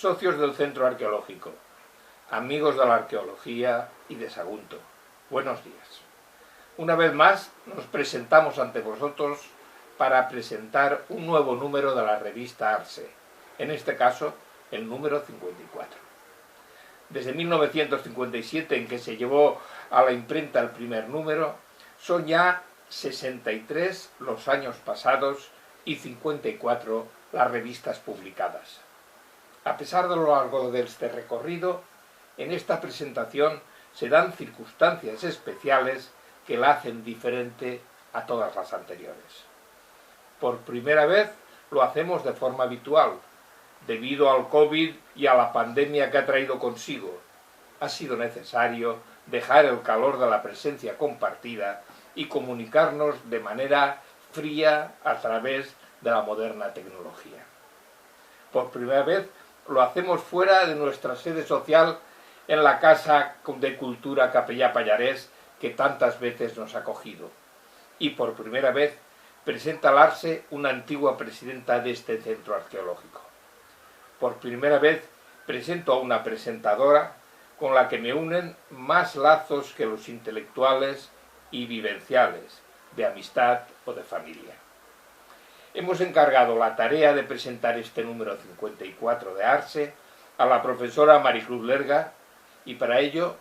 Socios del Centro Arqueológico, amigos de la arqueología y de Sagunto, buenos días. Una vez más nos presentamos ante vosotros para presentar un nuevo número de la revista Arse, en este caso el número 54. Desde 1957, en que se llevó a la imprenta el primer número, son ya 63 los años pasados y 54 las revistas publicadas. A pesar de lo largo de este recorrido, en esta presentación se dan circunstancias especiales que la hacen diferente a todas las anteriores. Por primera vez lo hacemos de forma habitual, debido al COVID y a la pandemia que ha traído consigo. Ha sido necesario dejar el calor de la presencia compartida y comunicarnos de manera fría a través de la moderna tecnología. Por primera vez lo hacemos fuera de nuestra sede social en la Casa de Cultura Capellà Pallarès, que tantas veces nos ha acogido. Y por primera vez presenta al Arse una antigua presidenta de este centro arqueológico. Por primera vez presento a una presentadora con la que me unen más lazos que los intelectuales y vivenciales, de amistad o de familia. Hemos encargado la tarea de presentar este número 54 de Arse a la profesora Maricruz Lerga, y para ello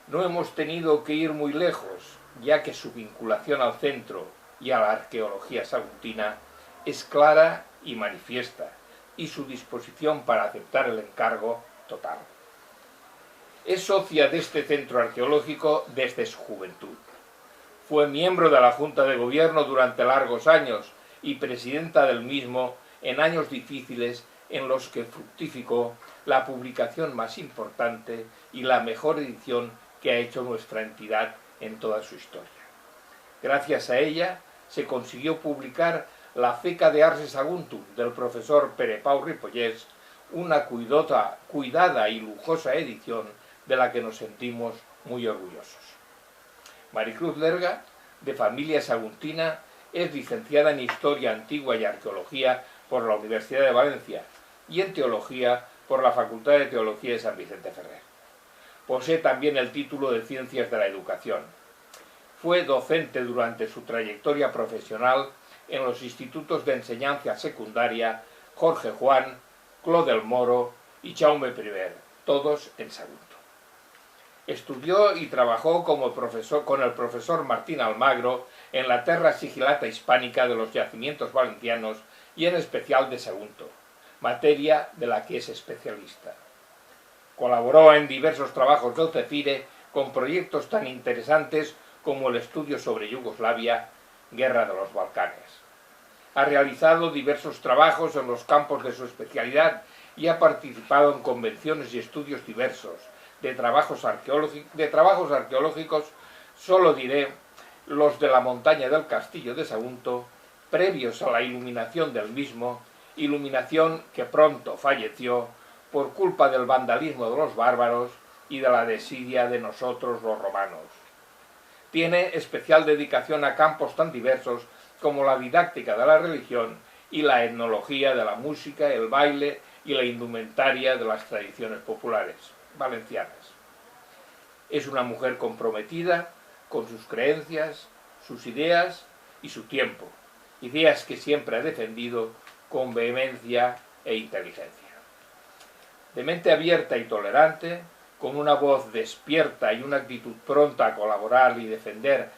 no hemos tenido que ir muy lejos, ya que su vinculación al centro y a la arqueología saguntina es clara y manifiesta, y su disposición para aceptar el encargo total. Es socia de este centro arqueológico desde su juventud. Fue miembro de la Junta de Gobierno durante largos años y presidenta del mismo en años difíciles en los que fructificó la publicación más importante y la mejor edición que ha hecho nuestra entidad en toda su historia. Gracias a ella se consiguió publicar la Feca de Arse Saguntum del profesor Pere Pau Ripollès, una cuidada y lujosa edición de la que nos sentimos muy orgullosos. Maricruz Lerga, de familia saguntina, es licenciada en Historia Antigua y Arqueología por la Universidad de Valencia y en Teología por la Facultad de Teología de San Vicente Ferrer. Posee también el título de Ciencias de la Educación. Fue docente durante su trayectoria profesional en los institutos de enseñanza secundaria Jorge Juan, Clos del Moro y Jaume I, todos en Sagunto. Estudió y trabajó como profesor con el profesor Martín Almagro en la Terra Sigillata Hispánica de los yacimientos valencianos y en especial de Sagunto, materia de la que es especialista. Colaboró en diversos trabajos del CEFIRE con proyectos tan interesantes como el estudio sobre Yugoslavia, Guerra de los Balcanes. Ha realizado diversos trabajos en los campos de su especialidad y ha participado en convenciones y estudios diversos. De trabajos arqueológicos solo diré los de la montaña del Castillo de Sagunto, previos a la iluminación del mismo, iluminación que pronto falleció por culpa del vandalismo de los bárbaros y de la desidia de nosotros los romanos. Tiene especial dedicación a campos tan diversos como la didáctica de la religión y la etnología de la música, el baile y la indumentaria de las tradiciones populares valencianas. Es una mujer comprometida con sus creencias, sus ideas y su tiempo, ideas que siempre ha defendido con vehemencia e inteligencia. De mente abierta y tolerante, con una voz despierta y una actitud pronta a colaborar y defender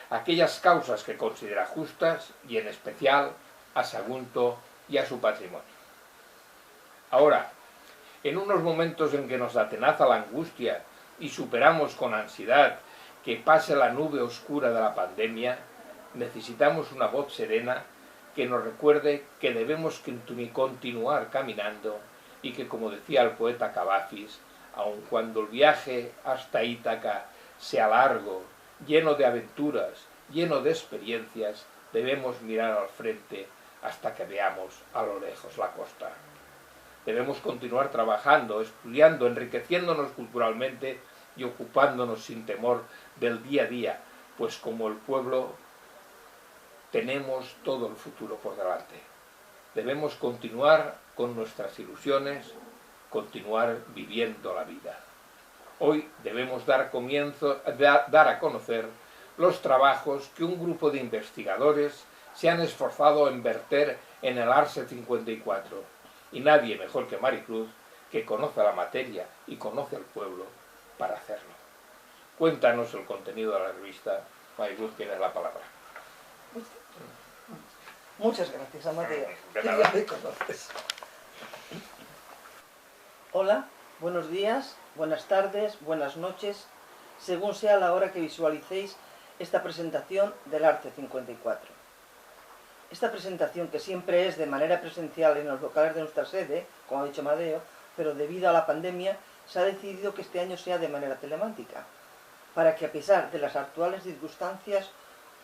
aquellas causas que considera justas, y en especial a Sagunto y a su patrimonio. Ahora, en unos momentos en que nos atenaza la angustia y superamos con ansiedad que pase la nube oscura de la pandemia, necesitamos una voz serena que nos recuerde que debemos continuar caminando y que, como decía el poeta Cavafis, aun cuando el viaje hasta Ítaca sea largo, lleno de aventuras, lleno de experiencias, debemos mirar al frente hasta que veamos a lo lejos la costa. Debemos continuar trabajando, estudiando, enriqueciéndonos culturalmente y ocupándonos sin temor del día a día, pues como el pueblo tenemos todo el futuro por delante. Debemos continuar con nuestras ilusiones, continuar viviendo la vida. Hoy debemos dar a conocer los trabajos que un grupo de investigadores se han esforzado en verter en el Arse 54, y nadie mejor que Maricruz, que conoce la materia y conoce al pueblo, para hacerlo. Cuéntanos el contenido de la revista. Maricruz, tienes la palabra. Muchas gracias, Amadeo. De nada. Ya me conoces. Hola, buenos días, buenas tardes, buenas noches, según sea la hora que visualicéis esta presentación del Arte 54. Esta presentación, que siempre es de manera presencial en los locales de nuestra sede, como ha dicho Amadeo, pero debido a la pandemia se ha decidido que este año sea de manera telemática, para que a pesar de las actuales circunstancias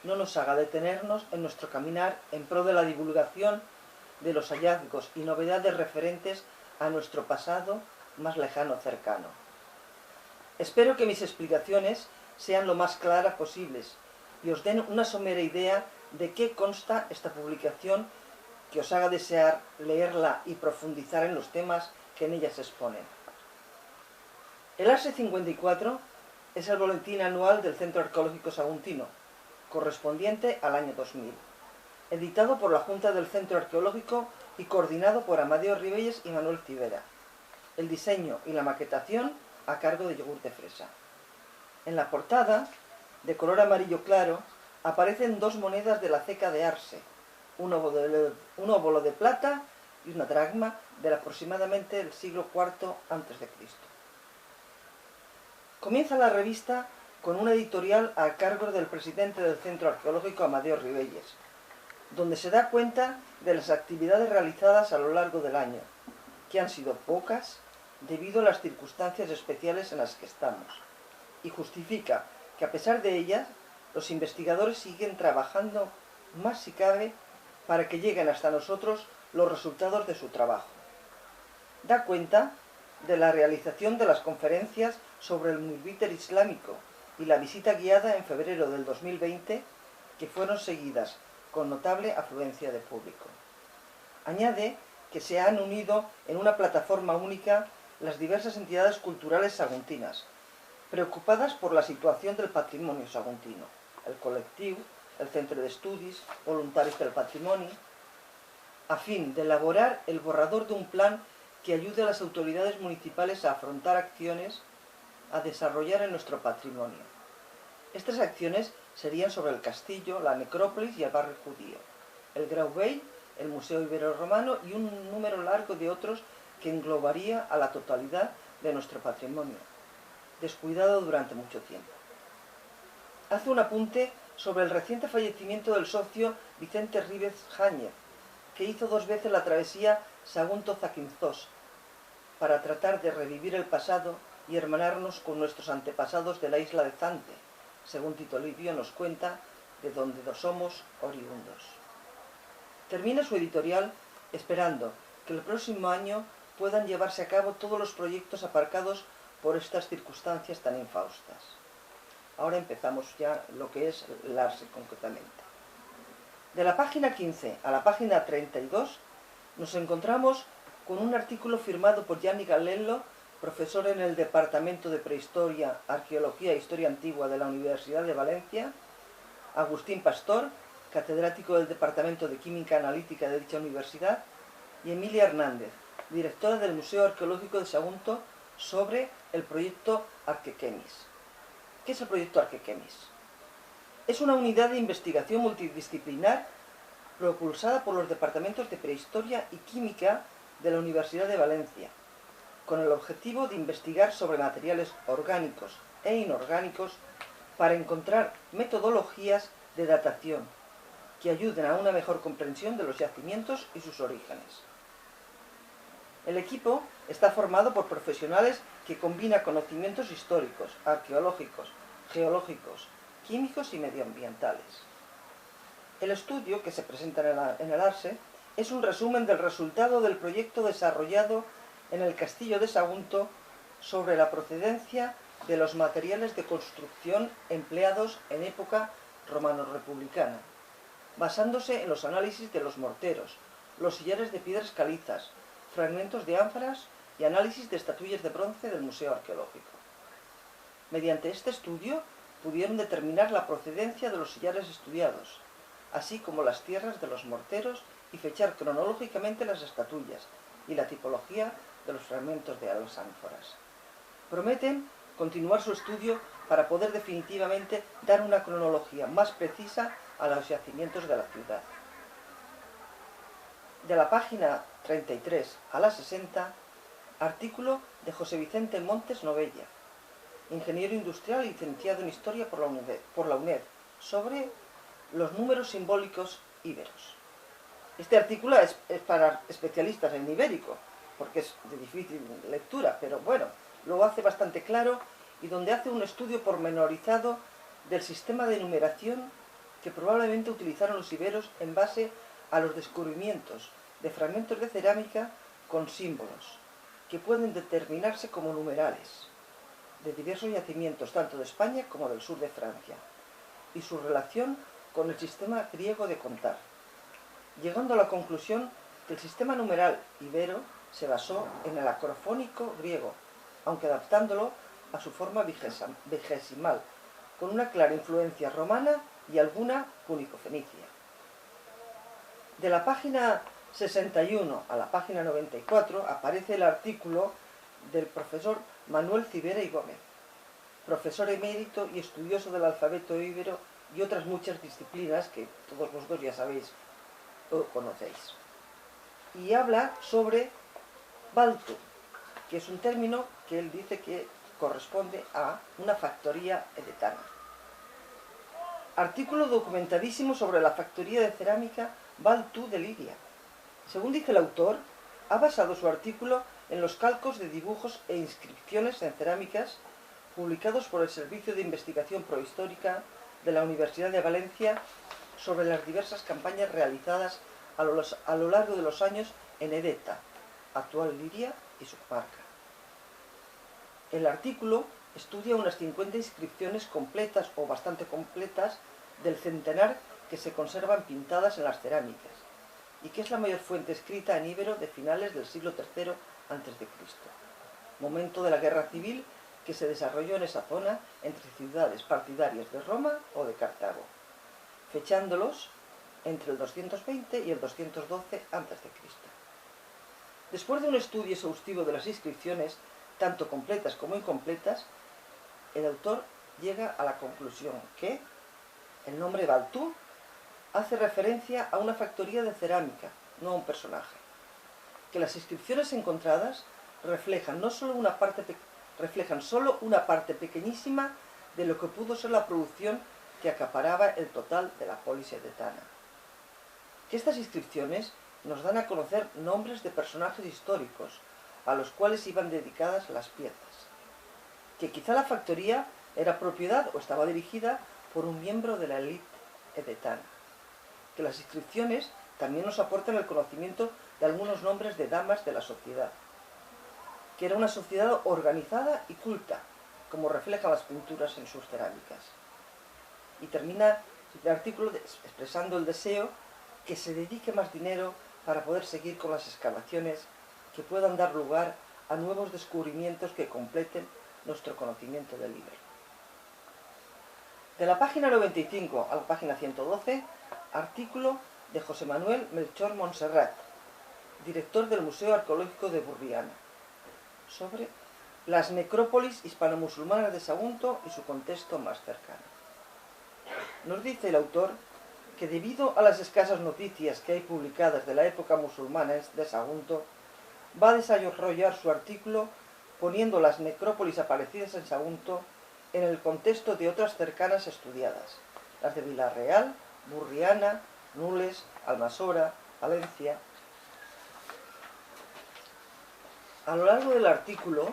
no nos haga detenernos en nuestro caminar en pro de la divulgación de los hallazgos y novedades referentes a nuestro pasado más lejano o cercano. Espero que mis explicaciones sean lo más claras posibles y os den una somera idea de qué consta esta publicación, que os haga desear leerla y profundizar en los temas que en ella se exponen. El Arse 54 es el boletín anual del Centro Arqueológico Saguntino, correspondiente al año 2000, editado por la Junta del Centro Arqueológico y coordinado por Amadeo Ribelles y Manuel Civera. El diseño y la maquetación a cargo de Yogur de Fresa. En la portada, de color amarillo claro, aparecen dos monedas de la ceca de Arse, un óbolo de plata y una dracma del aproximadamente el siglo IV a.C. Comienza la revista con una editorial a cargo del presidente del Centro Arqueológico, Amadeo Ribelles, donde se da cuenta de las actividades realizadas a lo largo del año, que han sido pocas debido a las circunstancias especiales en las que estamos, y justifica que a pesar de ellas, los investigadores siguen trabajando más si cabe para que lleguen hasta nosotros los resultados de su trabajo. Da cuenta de la realización de las conferencias sobre el Murvíter islámico y la visita guiada en febrero del 2020, que fueron seguidas con notable afluencia de público. Añade que se han unido en una plataforma única las diversas entidades culturales saguntinas, preocupadas por la situación del patrimonio saguntino, el col·lectiu, el Centre d'Estudis, Voluntaris del Patrimoni, a fin de elaborar el borrador de un plan que ayude a las autoridades municipales a afrontar acciones a desarrollar en nuestro patrimonio. Estas acciones serían sobre el castillo, la necrópolis y el barrio judío, el Grau Vell, el Museo Ibero-Romano y un número largo de otros que englobaría a la totalidad de nuestro patrimonio, descuidado durante mucho tiempo. Hace un apunte sobre el reciente fallecimiento del socio Vicente Ríbez Jáñez, que hizo 2 veces la travesía Sagunto-Zaquinzós, para tratar de revivir el pasado y hermanarnos con nuestros antepasados de la isla de Zante, según Tito Livio nos cuenta, de donde nos somos oriundos. Termina su editorial esperando que el próximo año puedan llevarse a cabo todos los proyectos aparcados por estas circunstancias tan infaustas. Ahora empezamos ya lo que es el Arse concretamente. De la página 15 a la página 32 nos encontramos con un artículo firmado por Gianni Gallello, profesor en el Departamento de Prehistoria, Arqueología e Historia Antigua de la Universidad de Valencia, Agustín Pastor, catedrático del Departamento de Química Analítica de dicha universidad, y Emilia Hernández, directora del Museo Arqueológico de Sagunto, sobre el proyecto Arquequemis. ¿Qué es el proyecto Arquequemis? Es una unidad de investigación multidisciplinar propulsada por los departamentos de Prehistoria y Química de la Universidad de Valencia, con el objetivo de investigar sobre materiales orgánicos e inorgánicos para encontrar metodologías de datación que ayuden a una mejor comprensión de los yacimientos y sus orígenes. El equipo está formado por profesionales que combina conocimientos históricos, arqueológicos, geológicos, químicos y medioambientales. El estudio que se presenta en el Arse es un resumen del resultado del proyecto desarrollado en el Castillo de Sagunto sobre la procedencia de los materiales de construcción empleados en época romano-republicana, basándose en los análisis de los morteros, los sillares de piedras calizas, fragmentos de ánforas y análisis de estatuillas de bronce del Museo Arqueológico. Mediante este estudio pudieron determinar la procedencia de los sillares estudiados, así como las tierras de los morteros y fechar cronológicamente las estatuillas y la tipología de los fragmentos de las ánforas. Prometen continuar su estudio para poder definitivamente dar una cronología más precisa a los yacimientos de la ciudad. De la página 33 a la 60, artículo de José Vicente Montes Novella, ingeniero industrial y licenciado en Historia por la UNED, sobre los números simbólicos íberos. Este artículo es para especialistas en ibérico, porque es de difícil lectura, pero bueno, lo hace bastante claro y donde hace un estudio pormenorizado del sistema de numeración que probablemente utilizaron los iberos en base a los descubrimientos de fragmentos de cerámica con símbolos, que pueden determinarse como numerales, de diversos yacimientos, tanto de España como del sur de Francia, y su relación con el sistema griego de contar, llegando a la conclusión que el sistema numeral ibero se basó en el acrofónico griego, aunque adaptándolo a su forma vigesimal, con una clara influencia romana y alguna púnico-fenicia. De la página 61 a la página 94 aparece el artículo del profesor Manuel Civera y Gómez, profesor emérito y estudioso del alfabeto íbero y otras muchas disciplinas que todos vosotros ya sabéis o conocéis. Y habla sobre baltu, que es un término que él dice que corresponde a una factoría edetana. Artículo documentadísimo sobre la factoría de cerámica Baltu de Lidia. Según dice el autor, ha basado su artículo en los calcos de dibujos e inscripciones en cerámicas publicados por el Servicio de Investigación Prohistórica de la Universidad de Valencia sobre las diversas campañas realizadas a lo largo de los años en Edeta, actual Liria y su comarca. El artículo estudia unas 50 inscripciones completas o bastante completas del centenar que se conservan pintadas en las cerámicas y que es la mayor fuente escrita en íbero de finales del siglo III a.C., momento de la guerra civil que se desarrolló en esa zona entre ciudades partidarias de Roma o de Cartago, fechándolos entre el 220 y el 212 a.C. Después de un estudio exhaustivo de las inscripciones, tanto completas como incompletas, el autor llega a la conclusión que el nombre Baltu hace referencia a una factoría de cerámica, no a un personaje, que las inscripciones encontradas reflejan solo una parte pequeñísima de lo que pudo ser la producción que acaparaba el total de la polis edetana. Que estas inscripciones nos dan a conocer nombres de personajes históricos a los cuales iban dedicadas las piezas, que quizá la factoría era propiedad o estaba dirigida por un miembro de la élite edetana, que las inscripciones también nos aportan el conocimiento de algunos nombres de damas de la sociedad, que era una sociedad organizada y culta, como reflejan las pinturas en sus cerámicas. Y termina el artículo expresando el deseo que se dedique más dinero para poder seguir con las excavaciones que puedan dar lugar a nuevos descubrimientos que completen nuestro conocimiento del íbero. De la página 95 a la página 112, artículo de José Manuel Melchor Montserrat, director del Museo Arqueológico de Burriana, sobre las necrópolis hispano-musulmanas de Sagunto y su contexto más cercano. Nos dice el autor que debido a las escasas noticias que hay publicadas de la época musulmana de Sagunto, va a desarrollar su artículo poniendo las necrópolis aparecidas en Sagunto en el contexto de otras cercanas estudiadas, las de Villarreal, Burriana, Nules, Almasora, Valencia. A lo largo del artículo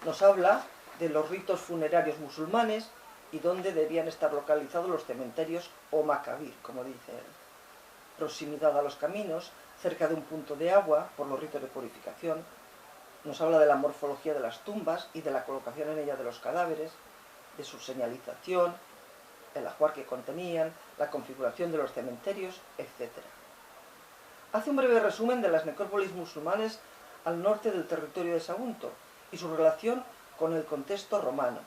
nos habla de los ritos funerarios musulmanes y dónde debían estar localizados los cementerios o macabir, como dice él. Proximidad a los caminos, cerca de un punto de agua, por los ritos de purificación. Nos habla de la morfología de las tumbas y de la colocación en ellas de los cadáveres, de su señalización, el ajuar que contenían, la configuración de los cementerios, etc. Hace un breve resumen de las necrópolis musulmanes al norte del territorio de Sagunto y su relación con el contexto romano,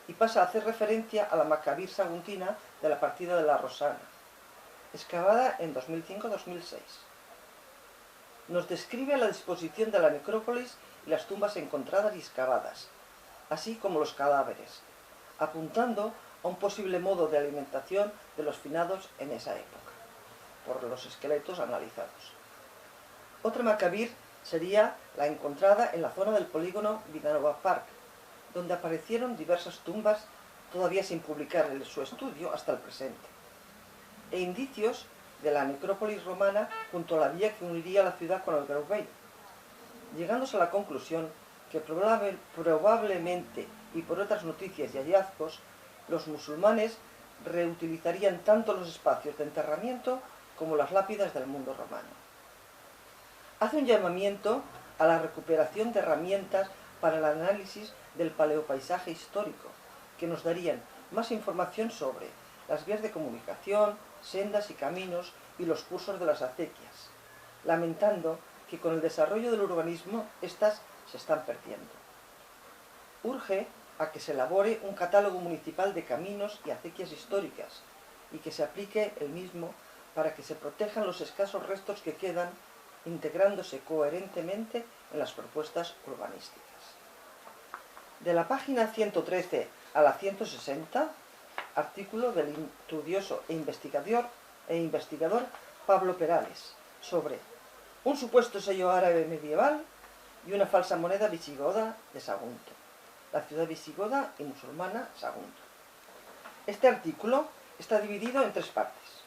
y pasa a hacer referencia a la Macabir saguntina de la partida de la Rosana, excavada en 2005-2006. Nos describe la disposición de la necrópolis y las tumbas encontradas y excavadas, así como los cadáveres, apuntando a un posible modo de alimentación de los finados en esa época, por los esqueletos analizados. Otra Macabir sería la encontrada en la zona del polígono Vidanova Park, donde aparecieron diversas tumbas todavía sin publicar en su estudio hasta el presente, e indicios de la necrópolis romana junto a la vía que uniría la ciudad con el Grau Vell, llegándose a la conclusión que probablemente, y por otras noticias y hallazgos, los musulmanes reutilizarían tanto los espacios de enterramiento como las lápidas del mundo romano. Hace un llamamiento a la recuperación de herramientas para el análisis del paleopaisaje histórico, que nos darían más información sobre las vías de comunicación, sendas y caminos y los cursos de las acequias, lamentando que con el desarrollo del urbanismo estas se están perdiendo. Urge a que se elabore un catálogo municipal de caminos y acequias históricas y que se aplique el mismo para que se protejan los escasos restos que quedan, integrándose coherentemente en las propuestas urbanísticas. De la página 113 a la 160, artículo del estudioso e investigador Pablo Perales sobre un supuesto sello árabe medieval y una falsa moneda visigoda de Sagunto, la ciudad visigoda y musulmana Sagunto. Este artículo está dividido en tres partes.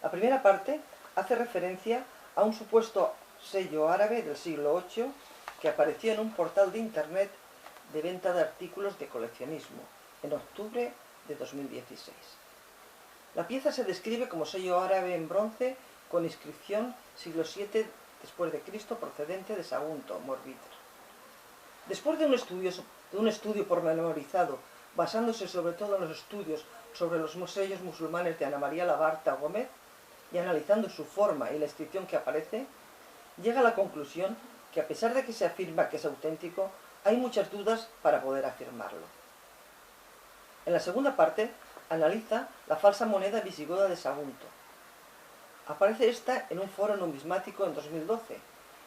La primera parte hace referencia a un supuesto sello árabe del siglo VIII que apareció en un portal de internet de venta de artículos de coleccionismo en octubre de 2016. La pieza se describe como sello árabe en bronce con inscripción siglo VII después de Cristo procedente de Sagunto, Morbitter. Después de un estudio pormenorizado basándose sobre todo en los estudios sobre los sellos musulmanes de Ana María Labarta Gómez y analizando su forma y la inscripción que aparece, llega a la conclusión que a pesar de que se afirma que es auténtico, hay muchas dudas para poder afirmarlo. En la segunda parte, analiza la falsa moneda visigoda de Sagunto. Aparece esta en un foro numismático en 2012,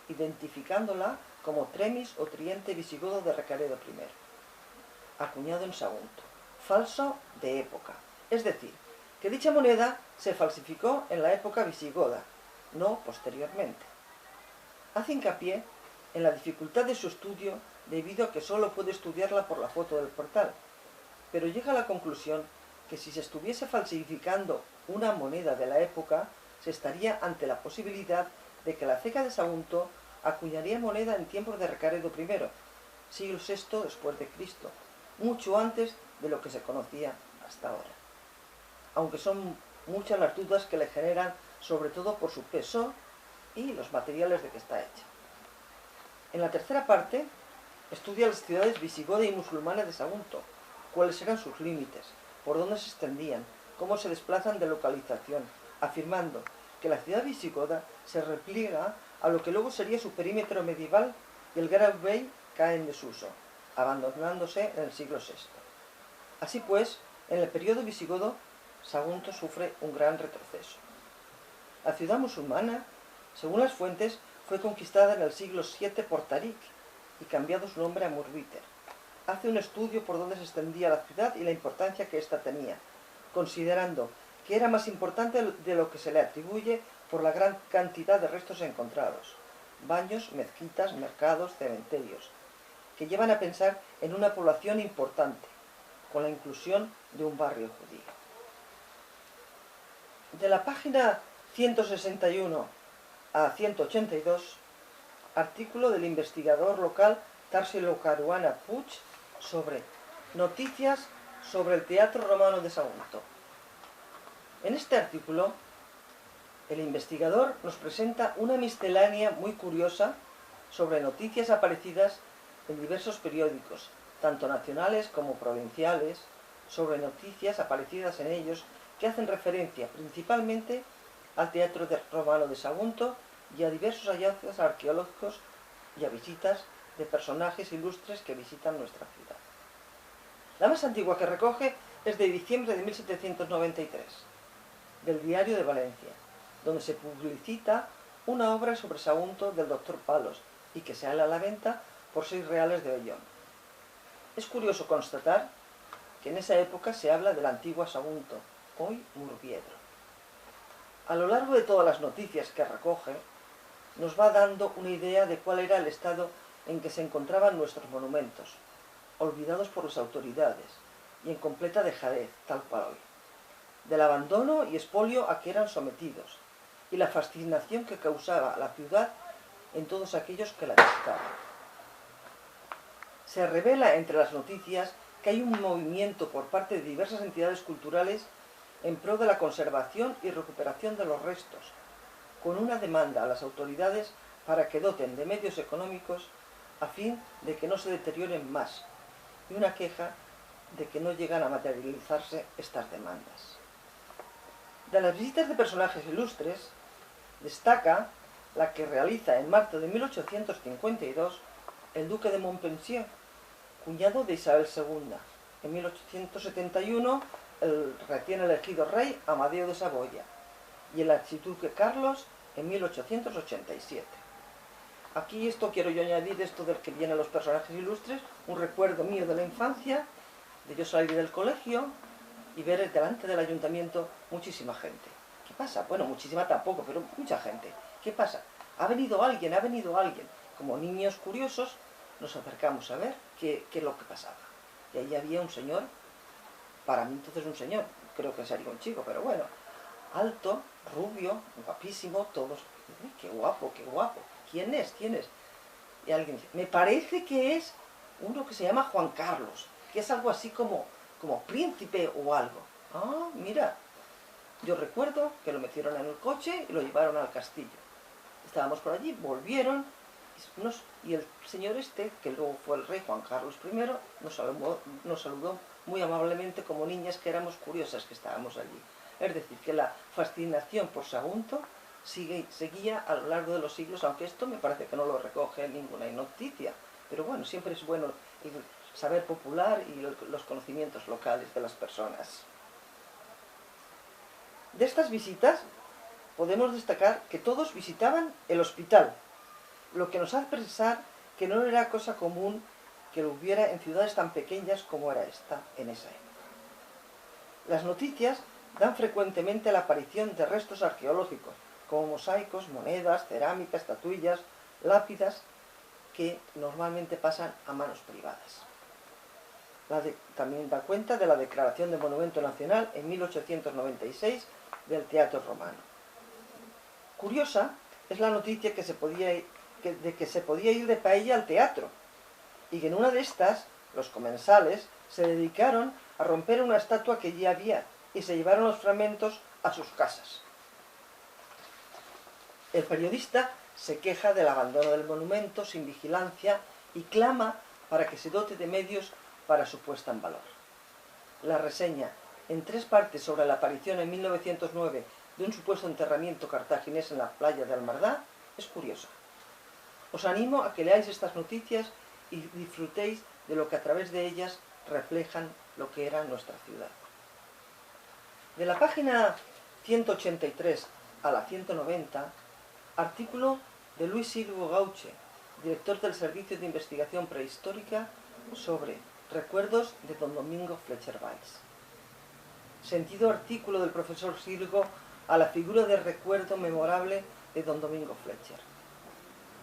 identificándola como tremis o triente visigodo de Recaredo I, acuñado en Sagunto, falso de época, es decir, que dicha moneda se falsificó en la época visigoda, no posteriormente. Hace hincapié en la dificultad de su estudio debido a que solo puede estudiarla por la foto del portal, pero llega a la conclusión que si se estuviese falsificando una moneda de la época, se estaría ante la posibilidad de que la ceca de Sagunto acuñaría moneda en tiempos de Recaredo I, siglo VI después de Cristo, mucho antes de lo que se conocía hasta ahora. Aunque son muchas las dudas que le generan, sobre todo por su peso y los materiales de que está hecha. En la tercera parte, estudia las ciudades visigoda y musulmana de Sagunto, cuáles eran sus límites, por dónde se extendían, cómo se desplazan de localización, afirmando que la ciudad visigoda se repliega a lo que luego sería su perímetro medieval y el Grau Vell cae en desuso, abandonándose en el siglo VI. Así pues, en el periodo visigodo, Sagunto sufre un gran retroceso. La ciudad musulmana, según las fuentes, fue conquistada en el siglo VII por Tarik y cambiado su nombre a Morbitter. Hace un estudio por dónde se extendía la ciudad y la importancia que ésta tenía, considerando que era más importante de lo que se le atribuye por la gran cantidad de restos encontrados, baños, mezquitas, mercados, cementerios, que llevan a pensar en una población importante, con la inclusión de un barrio judío. De la página 161 a 182, artículo del investigador local Tarsilo Caruana Puig sobre noticias sobre el teatro romano de Sagunto. En este artículo, el investigador nos presenta una miscelánea muy curiosa sobre noticias aparecidas en diversos periódicos, tanto nacionales como provinciales, sobre noticias aparecidas en ellos que hacen referencia principalmente al teatro romano de Sagunto y a diversos hallazgos arqueológicos y a visitas de personajes ilustres que visitan nuestra ciudad. La más antigua que recoge es de diciembre de 1793, del Diario de Valencia, donde se publicita una obra sobre Sagunto del doctor Palos y que se halla a la venta por 6 reales de Ollón. Es curioso constatar que en esa época se habla de la antigua Sagunto, hoy Murviedro. A lo largo de todas las noticias que recoge, nos va dando una idea de cuál era el estado en que se encontraban nuestros monumentos, olvidados por las autoridades y en completa dejadez, tal cual hoy, del abandono y expolio a que eran sometidos, y la fascinación que causaba a la ciudad en todos aquellos que la visitaban. Se revela entre las noticias que hay un movimiento por parte de diversas entidades culturales en pro de la conservación y recuperación de los restos, con una demanda a las autoridades para que doten de medios económicos a fin de que no se deterioren más, y una queja de que no llegan a materializarse estas demandas. De las visitas de personajes ilustres, destaca la que realiza en marzo de 1852 el duque de Montpensier, cuñado de Isabel II. En 1871 el recién elegido rey Amadeo de Saboya y el archiduque Carlos en 1887. Aquí quiero yo añadir esto del que vienen los personajes ilustres, un recuerdo mío de la infancia, de yo salir del colegio y ver delante del ayuntamiento muchísima gente. ¿Qué pasa? Bueno, muchísima tampoco, pero mucha gente. ¿Qué pasa? Ha venido alguien. Como niños curiosos nos acercamos a ver qué es lo que pasaba. Y ahí había un señor, para mí entonces un señor, creo que sería un chico, pero bueno, alto, rubio, guapísimo, todos, qué guapo, ¿quién es? Y alguien dice, me parece que es uno que se llama Juan Carlos, que es algo así como príncipe o algo. Ah, mira, yo recuerdo que lo metieron en el coche y lo llevaron al castillo. Estábamos por allí, volvieron, y el señor que luego fue el rey Juan Carlos I, nos saludó muy amablemente como niñas que éramos curiosas que estábamos allí. Es decir, que la fascinación por Sagunto seguía a lo largo de los siglos, aunque esto me parece que no lo recoge ninguna noticia. Pero bueno, siempre es bueno el saber popular y los conocimientos locales de las personas. De estas visitas podemos destacar que todos visitaban el hospital, lo que nos hace pensar que no era cosa común que lo hubiera en ciudades tan pequeñas como era esta en esa época. Las noticias dan frecuentemente la aparición de restos arqueológicos, como mosaicos, monedas, cerámicas, estatuillas, lápidas, que normalmente pasan a manos privadas. También da cuenta de la declaración de Monumento Nacional en 1896 del Teatro Romano. Curiosa es la noticia de que se podía ir de paella al teatro, y que en una de estas, los comensales se dedicaron a romper una estatua que ya había y se llevaron los fragmentos a sus casas. El periodista se queja del abandono del monumento sin vigilancia y clama para que se dote de medios para su puesta en valor. La reseña, en 3 partes sobre la aparición en 1909 de un supuesto enterramiento cartaginés en la playa de Almardá, es curiosa. Os animo a que leáis estas noticias y disfrutéis de lo que a través de ellas reflejan lo que era nuestra ciudad. De la página 183 a la 190, artículo de Luis Silvo Gauche, director del Servicio de Investigación Prehistórica, sobre recuerdos de don Domingo Fletcher Valls. Sentido artículo del profesor Silgo a la figura de recuerdo memorable de don Domingo Fletcher.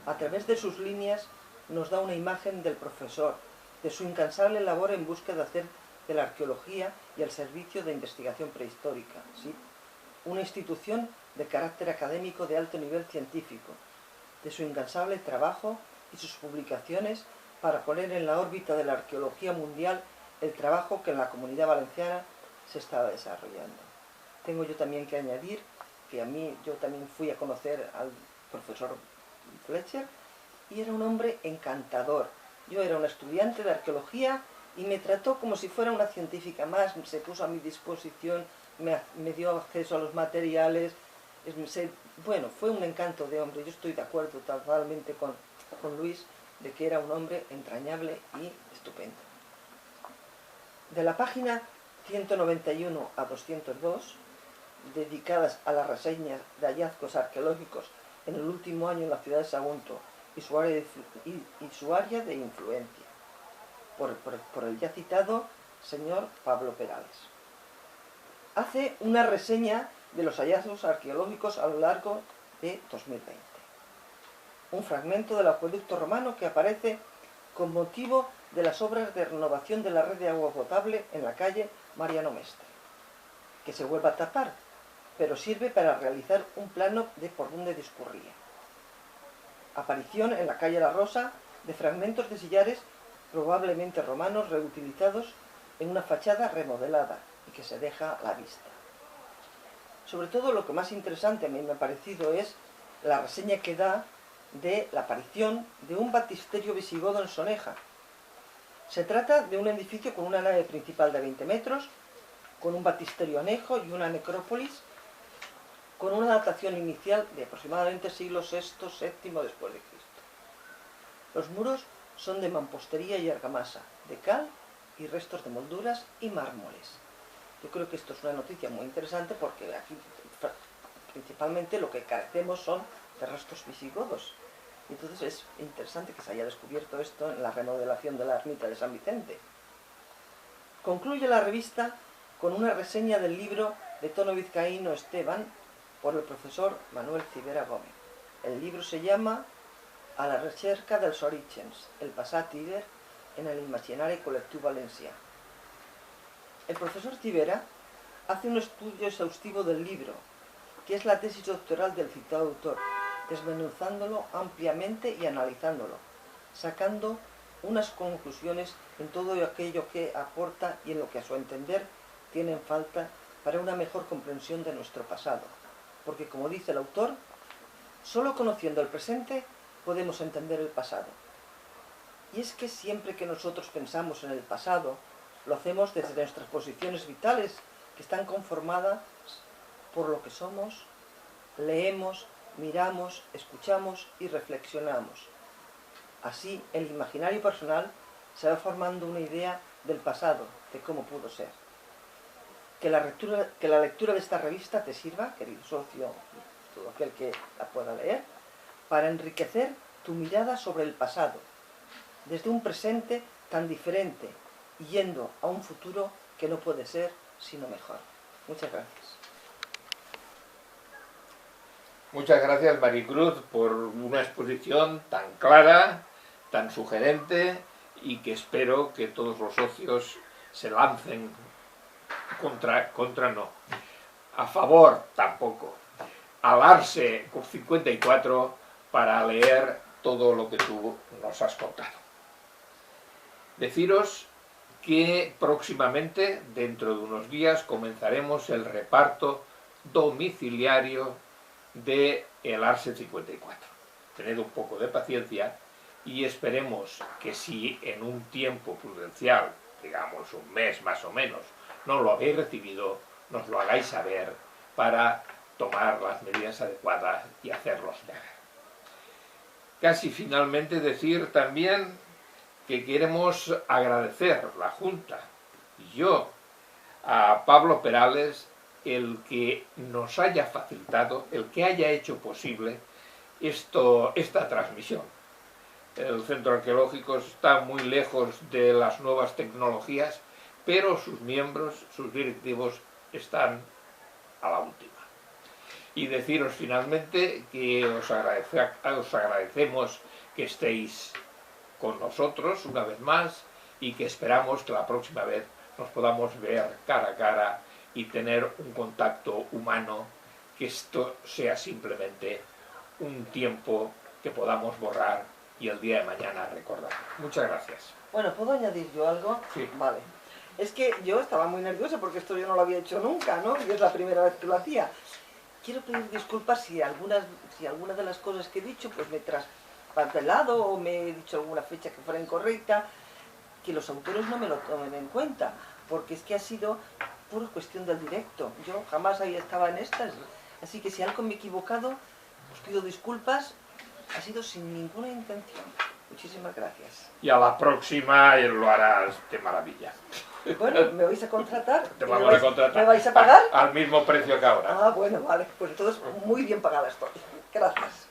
A través de sus líneas nos da una imagen del profesor, de su incansable labor en busca de hacer de la arqueología y el Servicio de Investigación Prehistórica, ¿sí?, una institución de carácter académico de alto nivel científico, de su incansable trabajo y sus publicaciones para poner en la órbita de la arqueología mundial el trabajo que en la Comunidad Valenciana se estaba desarrollando. Tengo yo también que añadir que yo también fui a conocer al profesor Fletcher y era un hombre encantador. Yo era una estudiante de arqueología y me trató como si fuera una científica más, se puso a mi disposición, me dio acceso a los materiales. Bueno, fue un encanto de hombre. Yo estoy de acuerdo totalmente con Luis de que era un hombre entrañable y estupendo. De la página 191 a 202, dedicadas a las reseñas de hallazgos arqueológicos en el último año en la ciudad de Sagunto y su área de influencia, por el ya citado señor Pablo Perales. Hace una reseña de los hallazgos arqueológicos a lo largo de 2020. Un fragmento del acueducto romano que aparece con motivo de las obras de renovación de la red de agua potable en la calle Mariano Mestre, que se vuelve a tapar, pero sirve para realizar un plano de por dónde discurría. Aparición en la calle La Rosa de fragmentos de sillares probablemente romanos reutilizados en una fachada remodelada y que se deja a la vista. Sobre todo lo que más interesante a mí me ha parecido es la reseña que da de la aparición de un baptisterio visigodo en Soneja. Se trata de un edificio con una nave principal de 20 metros, con un baptisterio anejo y una necrópolis, con una datación inicial de aproximadamente siglo VI, VII después de Cristo. Los muros son de mampostería y argamasa, de cal y restos de molduras y mármoles. Yo creo que esto es una noticia muy interesante porque aquí principalmente lo que carecemos son de restos visigodos. Entonces es interesante que se haya descubierto esto en la remodelación de la ermita de San Vicente. Concluye la revista con una reseña del libro de tono vizcaíno Esteban por el profesor Manuel Civera Gómez. El libro se llama A la recerca dels orígens, el passat íber en el imaginari col·lectiu valencià. El profesor Civera hace un estudio exhaustivo del libro, que es la tesis doctoral del citado autor, desmenuzándolo ampliamente y analizándolo, sacando unas conclusiones en todo aquello que aporta y en lo que a su entender tienen falta para una mejor comprensión de nuestro pasado. Porque, como dice el autor, solo conociendo el presente podemos entender el pasado. Y es que siempre que nosotros pensamos en el pasado, lo hacemos desde nuestras posiciones vitales, que están conformadas por lo que somos, leemos, miramos, escuchamos y reflexionamos. Así, el imaginario personal se va formando una idea del pasado, de cómo pudo ser. Que la lectura de esta revista te sirva, querido socio, todo aquel que la pueda leer, para enriquecer tu mirada sobre el pasado, desde un presente tan diferente y yendo a un futuro que no puede ser sino mejor. Muchas gracias. Muchas gracias, Maricruz, por una exposición tan clara, tan sugerente y que espero que todos los socios se lancen contra no. A favor tampoco. Alarse con 54 para leer todo lo que tú nos has contado. Deciros que próximamente, dentro de unos días, comenzaremos el reparto domiciliario de el Arse 54. Tened un poco de paciencia y esperemos que si en un tiempo prudencial, digamos un mes más o menos, no lo habéis recibido, nos lo hagáis saber para tomar las medidas adecuadas y hacerlos llegar. Casi finalmente decir también que queremos agradecer la Junta y yo a Pablo Perales el que nos haya facilitado, el que haya hecho posible esta transmisión. El Centro Arqueológico está muy lejos de las nuevas tecnologías, pero sus miembros, sus directivos, están a la última. Y deciros finalmente que os agradecemos que estéis con nosotros una vez más y que esperamos que la próxima vez nos podamos ver cara a cara y tener un contacto humano, que esto sea simplemente un tiempo que podamos borrar y el día de mañana recordar. Muchas gracias. Bueno, ¿puedo añadir yo algo? Sí. Vale. Es que yo estaba muy nerviosa porque esto yo no lo había hecho nunca, ¿no? Y es la primera vez que lo hacía. Quiero pedir disculpas si alguna de las cosas que he dicho pues me he traspapelado o me he dicho alguna fecha que fuera incorrecta, que los autores no me lo tomen en cuenta, porque es que ha sido pura cuestión del directo. Yo jamás había estado en estas, así que si algo me he equivocado, os pido disculpas Ha sido sin ninguna intención. Muchísimas gracias. Y a la próxima lo harás de maravilla. Bueno, ¿me vais a contratar? Te vamos a contratar. ¿Me vais a pagar? Al mismo precio que ahora. Ah, bueno, vale. Pues entonces muy bien pagada estoy. Gracias.